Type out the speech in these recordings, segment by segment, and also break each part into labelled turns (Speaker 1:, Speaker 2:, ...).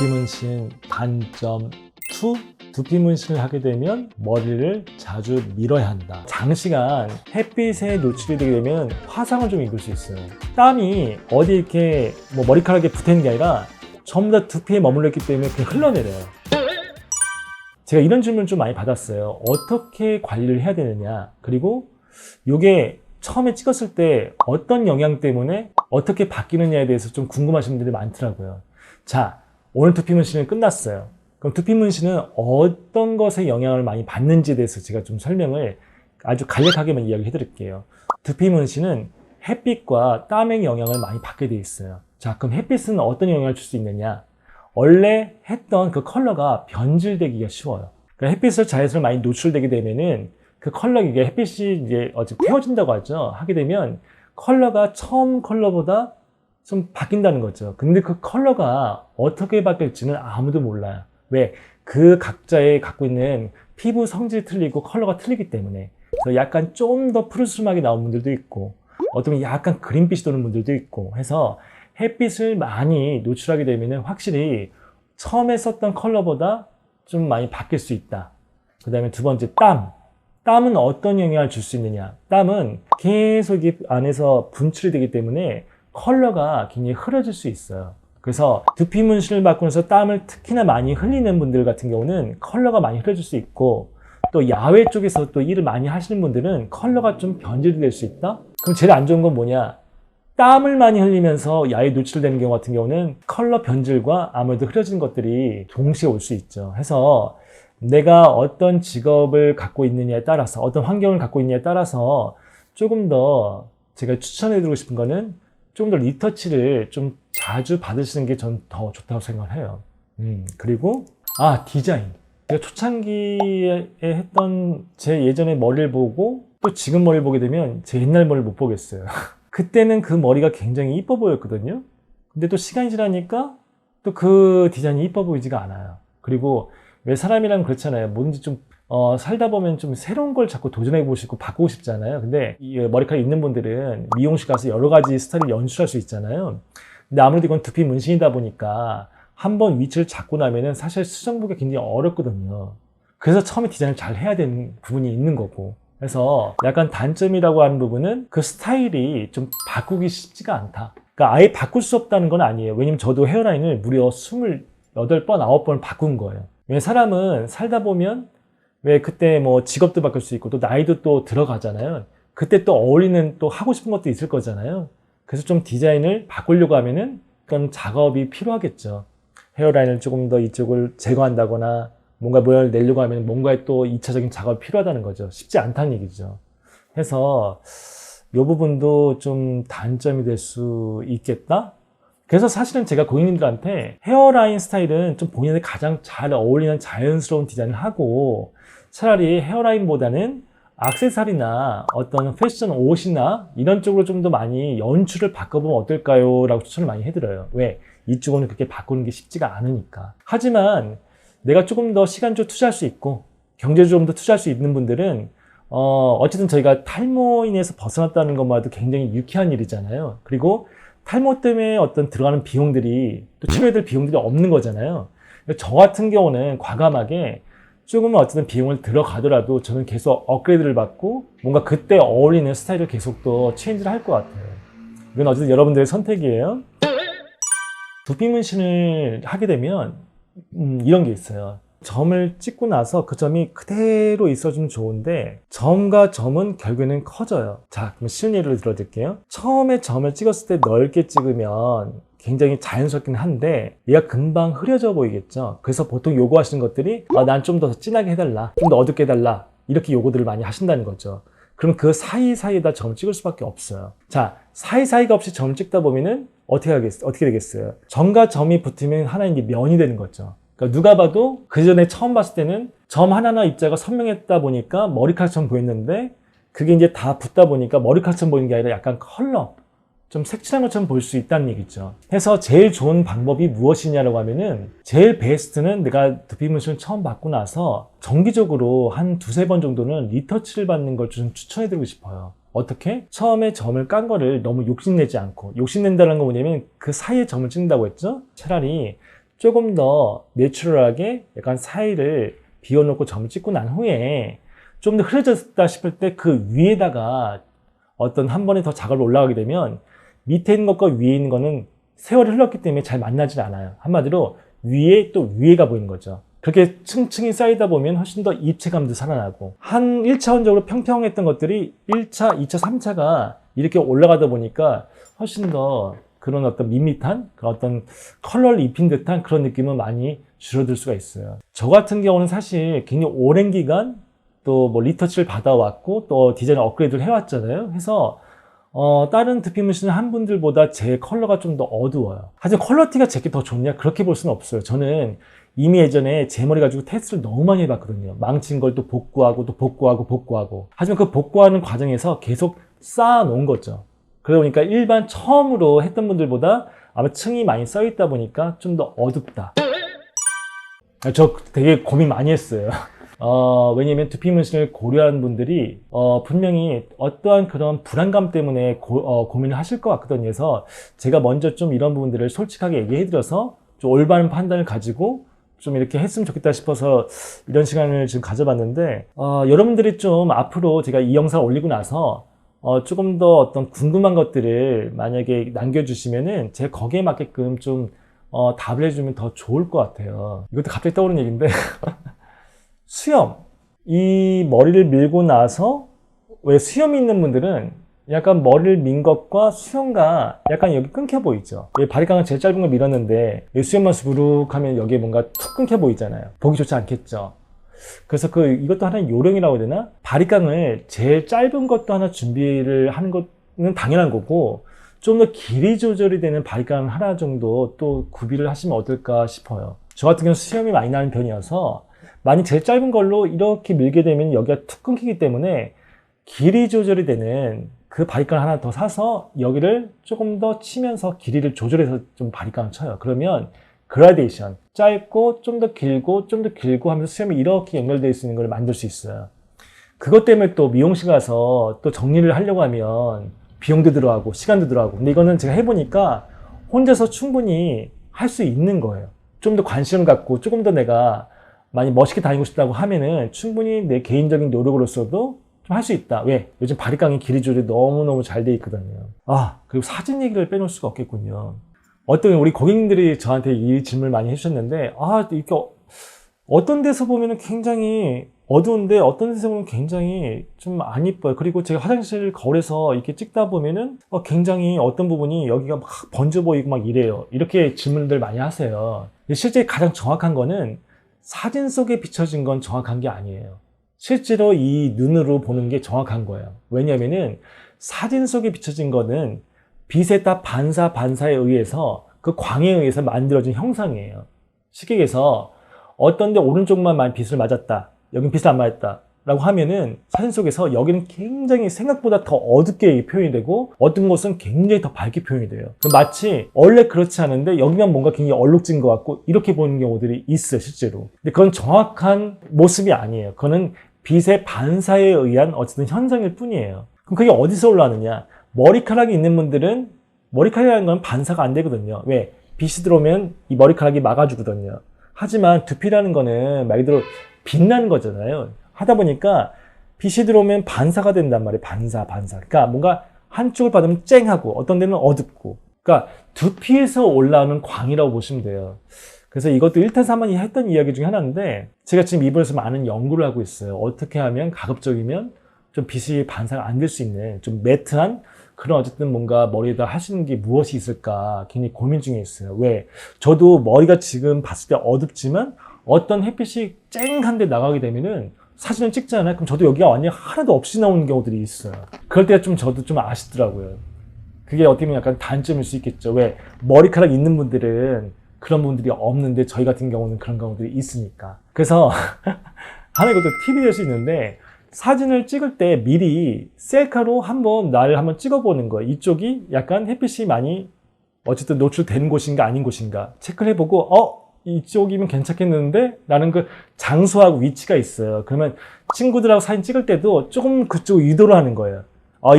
Speaker 1: 두피 문신 단점 2. 두피 문신을 하게 되면 머리를 자주 밀어야 한다. 장시간 햇빛에 노출이 되게 되면 화상을 좀 입을 수 있어요. 땀이 어디 이렇게 머리카락에 붙어 있는 게 아니라 전부 다 두피에 머물러 있기 때문에 그냥 흘러내려요. 제가 이런 질문을 좀 많이 받았어요. 어떻게 관리를 해야 되느냐, 그리고 이게 처음에 찍었을 때 어떤 영향 때문에 어떻게 바뀌느냐에 대해서 좀 궁금하신 분들이 많더라고요. 자, 오늘 두피 문신은 끝났어요. 그럼 두피 문신은 어떤 것에 영향을 많이 받는지에 대해서 제가 좀 설명을 아주 간략하게만 이야기해 드릴게요. 두피 문신은 햇빛과 땀의 영향을 많이 받게 돼 있어요. 자, 그럼 햇빛은 어떤 영향을 줄 수 있느냐? 원래 했던 그 컬러가 변질되기가 쉬워요. 그러니까 햇빛을 자외선을 많이 노출되게 되면은 그 컬러, 이게 햇빛이 이제 태워진다고 하죠. 하게 되면 컬러가 처음 컬러보다 좀 바뀐다는 거죠. 근데 그 컬러가 어떻게 바뀔지는 아무도 몰라요. 왜? 그 각자의 갖고 있는 피부 성질이 틀리고 컬러가 틀리기 때문에. 그래서 약간 좀 더 푸르스름하게 나온 분들도 있고, 어떤 약간 그린빛이 도는 분들도 있고 해서 햇빛을 많이 노출하게 되면 확실히 처음에 썼던 컬러보다 좀 많이 바뀔 수 있다. 그 다음에 두 번째, 땀. 땀은 어떤 영향을 줄 수 있느냐? 땀은 계속 이 안에서 분출이 되기 때문에 컬러가 굉장히 흐려질 수 있어요. 그래서 두피 문신을 받고 나서 땀을 특히나 많이 흘리는 분들 같은 경우는 컬러가 많이 흐려질 수 있고, 또 야외 쪽에서 또 일을 많이 하시는 분들은 컬러가 좀 변질이 될 수 있다? 그럼 제일 안 좋은 건 뭐냐? 땀을 많이 흘리면서 야외에 노출되는 경우 같은 경우는 컬러 변질과 아무래도 흐려진 것들이 동시에 올 수 있죠. 해서 내가 어떤 직업을 갖고 있느냐에 따라서, 어떤 환경을 갖고 있느냐에 따라서 조금 더 제가 추천해드리고 싶은 거는 조금 더 리터치를 좀 자주 받으시는 게 전 더 좋다고 생각을 해요. 그리고 디자인. 제가 초창기에 했던 제 예전의 머리를 보고 또 지금 머리를 보게 되면 제 옛날 머리를 못 보겠어요. 그때는 그 머리가 굉장히 이뻐 보였거든요. 근데 또 시간이 지나니까 또 그 디자인이 이뻐 보이지가 않아요. 그리고 왜 사람이란 그렇잖아요. 뭐든지 좀 살다 보면 좀 새로운 걸 자꾸 도전해 보시고 바꾸고 싶잖아요. 근데 이 머리카락 있는 분들은 미용실 가서 여러 가지 스타일을 연출할 수 있잖아요. 근데 아무래도 이건 두피 문신이다 보니까 한번 위치를 잡고 나면은 사실 수정보기가 굉장히 어렵거든요. 그래서 처음에 디자인을 잘 해야 되는 부분이 있는 거고. 그래서 약간 단점이라고 하는 부분은 그 스타일이 좀 바꾸기 쉽지가 않다. 그러니까 아예 바꿀 수 없다는 건 아니에요. 왜냐면 저도 헤어라인을 무려 28번, 9번을 바꾼 거예요. 왜냐면 사람은 살다 보면 왜 그때 직업도 바꿀 수 있고 또 나이도 또 들어가잖아요. 그때 또 어울리는 또 하고 싶은 것도 있을 거잖아요. 그래서 좀 디자인을 바꾸려고 하면은 그런 작업이 필요하겠죠. 헤어라인을 조금 더 이쪽을 제거한다거나 뭔가 모양을 내려고 하면 뭔가에 또 2차적인 작업이 필요하다는 거죠. 쉽지 않다는 얘기죠. 해서 이 부분도 좀 단점이 될 수 있겠다? 그래서 사실은 제가 고객님들한테 헤어라인 스타일은 좀 본인에게 가장 잘 어울리는 자연스러운 디자인을 하고, 차라리 헤어라인보다는 액세서리나 어떤 패션 옷이나 이런 쪽으로 좀 더 많이 연출을 바꿔보면 어떨까요? 라고 추천을 많이 해드려요. 왜? 이쪽은 그렇게 바꾸는 게 쉽지가 않으니까. 하지만 내가 조금 더 시간적으로 투자할 수 있고 경제적으로 좀 더 투자할 수 있는 분들은 어쨌든 저희가 탈모 인해서 벗어났다는 것만도 굉장히 유쾌한 일이잖아요. 그리고 탈모 때문에 어떤 들어가는 비용들이 또 치료해야 비용들이 없는 거잖아요. 저 같은 경우는 과감하게 조금은 어쨌든 비용을 들어가더라도 저는 계속 업그레이드를 받고 뭔가 그때 어울리는 스타일을 계속 또 체인지를 할 것 같아요. 이건 어쨌든 여러분들의 선택이에요. 두피 문신을 하게 되면 이런 게 있어요. 점을 찍고 나서 그 점이 그대로 있어주면 좋은데 점과 점은 결국에는 커져요. 자, 그럼 쉬운 예를 들어드릴게요. 처음에 점을 찍었을 때 넓게 찍으면 굉장히 자연스럽긴 한데 얘가 금방 흐려져 보이겠죠. 그래서 보통 요구하시는 것들이 난 좀 더 진하게 해달라, 좀 더 어둡게 해달라, 이렇게 요구들을 많이 하신다는 거죠. 그럼 그 사이사이에다 점을 찍을 수밖에 없어요. 자, 사이사이가 없이 점을 찍다 보면은 어떻게 되겠어요? 점과 점이 붙으면 하나의 면이 되는 거죠. 그러니까 누가 봐도 그 전에 처음 봤을 때는 점 하나하나 입자가 선명했다 보니까 머리카락처럼 보였는데 그게 이제 다 붙다 보니까 머리카락처럼 보이는 게 아니라 약간 컬러, 좀 색칠한 것처럼 보일 수 있다는 얘기죠. 해서 제일 좋은 방법이 무엇이냐라고 하면은 제일 베스트는 내가 두피 문신을 처음 받고 나서 정기적으로 한 2-3번 정도는 리터치를 받는 걸 좀 추천해드리고 싶어요. 어떻게? 처음에 점을 깐 거를 너무 욕심내지 않고, 욕심낸다는 건 뭐냐면 그 사이에 점을 찍는다고 했죠? 차라리 조금 더 내추럴하게 약간 사이를 비워놓고 점을 찍고 난 후에 좀 더 흐려졌다 싶을 때 그 위에다가 어떤 한 번에 더 작업을 올라가게 되면 밑에 있는 것과 위에 있는 거는 세월이 흘렀기 때문에 잘 만나질 않아요. 한마디로 위에 또 위에가 보이는 거죠. 그렇게 층층이 쌓이다 보면 훨씬 더 입체감도 살아나고, 한 1차원적으로 평평했던 것들이 1차, 2차, 3차가 이렇게 올라가다 보니까 훨씬 더 그런 어떤 밋밋한 그런 어떤 컬러를 입힌 듯한 그런 느낌은 많이 줄어들 수가 있어요. 저 같은 경우는 사실 굉장히 오랜 기간 또 뭐 리터치를 받아왔고 또 디자인 업그레이드를 해왔잖아요. 해서 다른 두피 문신을 한 분들보다 제 컬러가 좀 더 어두워요. 하지만 컬러티가 제게 더 좋냐? 그렇게 볼 수는 없어요. 저는 이미 예전에 제 머리 가지고 테스트를 너무 많이 해봤거든요. 망친 걸 또 복구하고 또 복구하고. 하지만 그 복구하는 과정에서 계속 쌓아놓은 거죠. 그러다 보니까 일반 처음으로 했던 분들보다 아마 층이 많이 써있다 보니까 좀 더 어둡다. 저 되게 고민 많이 했어요. 왜냐면 두피 문신을 고려하는 분들이 분명히 어떠한 그런 불안감 때문에 고민을 하실 것 같거든요. 그래서 제가 먼저 좀 이런 부분들을 솔직하게 얘기해드려서 좀 올바른 판단을 가지고 좀 이렇게 했으면 좋겠다 싶어서 이런 시간을 지금 가져봤는데, 여러분들이 좀 앞으로 제가 이 영상을 올리고 나서 조금 더 어떤 궁금한 것들을 만약에 남겨주시면은 제가 거기에 맞게끔 좀 답을 해주면 더 좋을 것 같아요. 이것도 갑자기 떠오르는 얘기인데 수염, 이 머리를 밀고 나서 왜 수염이 있는 분들은 약간 머리를 민 것과 수염과 약간 여기 끊겨 보이죠. 바리깡은 제일 짧은 걸 밀었는데 수염만 수부룩 하면 여기에 뭔가 툭 끊겨 보이잖아요. 보기 좋지 않겠죠. 그래서 이것도 하나의 요령이라고 해야 되나? 바리깡을 제일 짧은 것도 하나 준비를 하는 것은 당연한 거고, 좀 더 길이 조절이 되는 바리깡 하나 정도 또 구비를 하시면 어떨까 싶어요. 저 같은 경우는 수염이 많이 나는 편이어서 만약 제일 짧은 걸로 이렇게 밀게 되면 여기가 툭 끊기기 때문에 길이 조절이 되는 그 바리깡 하나 더 사서 여기를 조금 더 치면서 길이를 조절해서 좀 바리깡을 쳐요. 그러면 그라데이션, 짧고 좀 더 길고 좀 더 길고 하면서 수염이 이렇게 연결되어 있는 걸 만들 수 있어요. 그것 때문에 또 미용실 가서 또 정리를 하려고 하면 비용도 들어가고 시간도 들어가고, 근데 이거는 제가 해보니까 혼자서 충분히 할 수 있는 거예요. 좀 더 관심을 갖고 조금 더 내가 많이 멋있게 다니고 싶다고 하면은 충분히 내 개인적인 노력으로서도 좀 할 수 있다. 왜? 요즘 바리깡이 길이 조절이 너무너무 잘 돼 있거든요. 그리고 사진 얘기를 빼놓을 수가 없겠군요. 어떤 우리 고객님들이 저한테 이 질문을 많이 해주셨는데, 이렇게 어떤 데서 보면은 굉장히 어두운데 어떤 데서 보면 굉장히 좀 안 이뻐요. 그리고 제가 화장실 거울에서 이렇게 찍다 보면은 굉장히 어떤 부분이 여기가 막 번져 보이고 막 이래요. 이렇게 질문들 많이 하세요. 실제 가장 정확한 거는 사진 속에 비춰진 건 정확한 게 아니에요. 실제로 이 눈으로 보는 게 정확한 거예요. 왜냐면은 사진 속에 비춰진 거는 빛에 따라 반사에 의해서 그 광에 의해서 만들어진 형상이에요. 쉽게 얘기해서 어떤 데 오른쪽만 많이 빛을 맞았다, 여긴 빛을 안 맞았다 라고 하면은 사진 속에서 여기는 굉장히 생각보다 더 어둡게 표현이 되고 어떤 곳은 굉장히 더 밝게 표현이 돼요. 마치 원래 그렇지 않은데 여기만 뭔가 굉장히 얼룩진 것 같고 이렇게 보이는 경우들이 있어요, 실제로. 근데 그건 정확한 모습이 아니에요. 그거는 빛의 반사에 의한 어쨌든 현상일 뿐이에요. 그럼 그게 어디서 올라오느냐? 머리카락이 있는 분들은 머리카락이라는 건 반사가 안 되거든요. 왜? 빛이 들어오면 이 머리카락이 막아주거든요. 하지만 두피라는 거는 말 그대로 빛나는 거잖아요. 하다 보니까 빛이 들어오면 반사가 된단 말이에요. 반사. 그러니까 뭔가 한쪽을 받으면 쨍하고 어떤 데는 어둡고. 그러니까 두피에서 올라오는 광이라고 보시면 돼요. 그래서 이것도 일타삼만이 했던 이야기 중에 하나인데, 제가 지금 이번에서 많은 연구를 하고 있어요. 어떻게 하면 가급적이면 좀 빛이 반사가 안 될 수 있는 좀 매트한 그런 어쨌든 뭔가 머리에다 하시는 게 무엇이 있을까 굉장히 고민 중에 있어요. 왜? 저도 머리가 지금 봤을 때 어둡지만 어떤 햇빛이 쨍한 데 나가게 되면은 사진을 찍잖아요. 그럼 저도 여기가 완전히 하나도 없이 나오는 경우들이 있어요. 그럴 때가 저도 좀 아쉽더라고요. 그게 어떻게 보면 약간 단점일 수 있겠죠. 왜? 머리카락 있는 분들은 그런 분들이 없는데 저희 같은 경우는 그런 경우들이 있으니까. 그래서 하나 이것도 팁이 될 수 있는데, 사진을 찍을 때 미리 셀카로 한번 나를 한번 찍어보는 거예요. 이쪽이 약간 햇빛이 많이 어쨌든 노출되는 곳인가 아닌 곳인가 체크를 해보고 이쪽이면 괜찮겠는데? 라는 그 장소하고 위치가 있어요. 그러면 친구들하고 사진 찍을 때도 조금 그쪽 유도를 하는 거예요.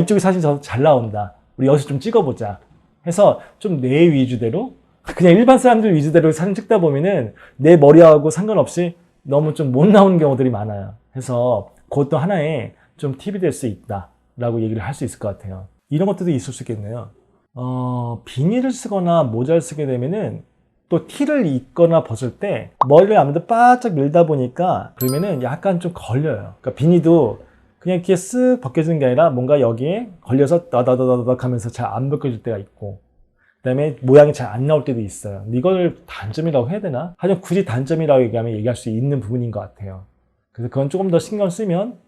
Speaker 1: 이쪽이 사진 잘 나온다. 우리 여기서 좀 찍어보자. 해서 좀 내 위주대로 그냥 일반 사람들 위주대로 사진 찍다 보면은 내 머리하고 상관없이 너무 좀 못 나오는 경우들이 많아요. 그래서 그것도 하나의 좀 팁이 될 수 있다라고 얘기를 할 수 있을 것 같아요. 이런 것들도 있을 수 있겠네요. 비닐을 쓰거나 모자를 쓰게 되면은 또 티를 입거나 벗을 때 머리를 아무래도 바짝 밀다 보니까 그러면은 약간 좀 걸려요. 그러니까 비니도 그냥 이렇게 쓱 벗겨지는 게 아니라 뭔가 여기에 걸려서 따다다다닥 하면서 잘 안 벗겨질 때가 있고, 그다음에 모양이 잘 안 나올 때도 있어요. 근데 이걸 단점이라고 해야 되나? 하여튼 굳이 단점이라고 얘기하면 얘기할 수 있는 부분인 것 같아요. 그래서 그건 조금 더 신경 쓰면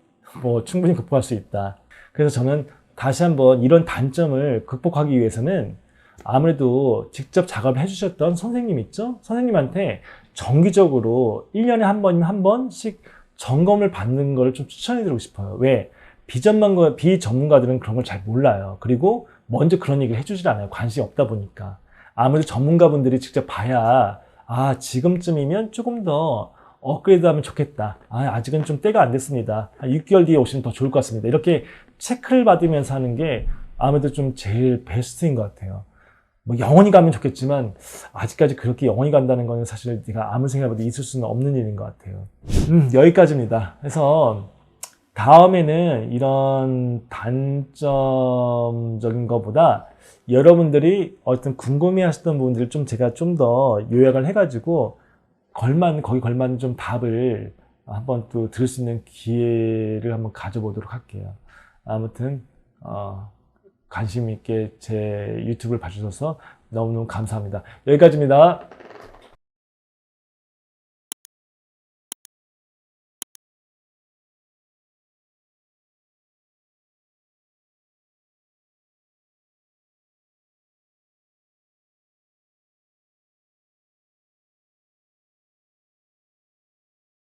Speaker 1: 뭐 충분히 극복할 수 있다. 그래서 저는 다시 한번 이런 단점을 극복하기 위해서는 아무래도 직접 작업을 해주셨던 선생님 있죠? 선생님한테 정기적으로 1년에 한 번이면 한 번씩 점검을 받는 걸 좀 추천해드리고 싶어요. 왜? 비전문가들은 그런 걸 잘 몰라요. 그리고 먼저 그런 얘기를 해주질 않아요. 관심이 없다 보니까. 아무래도 전문가분들이 직접 봐야, 아, 지금쯤이면 조금 더 업그레이드 하면 좋겠다. 아, 아직은 좀 때가 안 됐습니다. 한 6개월 뒤에 오시면 더 좋을 것 같습니다. 이렇게 체크를 받으면서 하는 게 아무래도 좀 제일 베스트인 것 같아요. 뭐 영원히 가면 좋겠지만 아직까지 그렇게 영원히 간다는 거는 사실 네가 아무 생각해봐도 있을 수는 없는 일인 것 같아요. 여기까지입니다. 그래서 다음에는 이런 단점적인 것보다 여러분들이 어떤 궁금해하셨던 부분들을 좀 제가 좀 더 요약을 해가지고 거기 걸맞는 좀 답을 한번 또 들을 수 있는 기회를 한번 가져보도록 할게요. 아무튼 관심 있게 제 유튜브를 봐주셔서 너무너무 감사합니다. 여기까지입니다.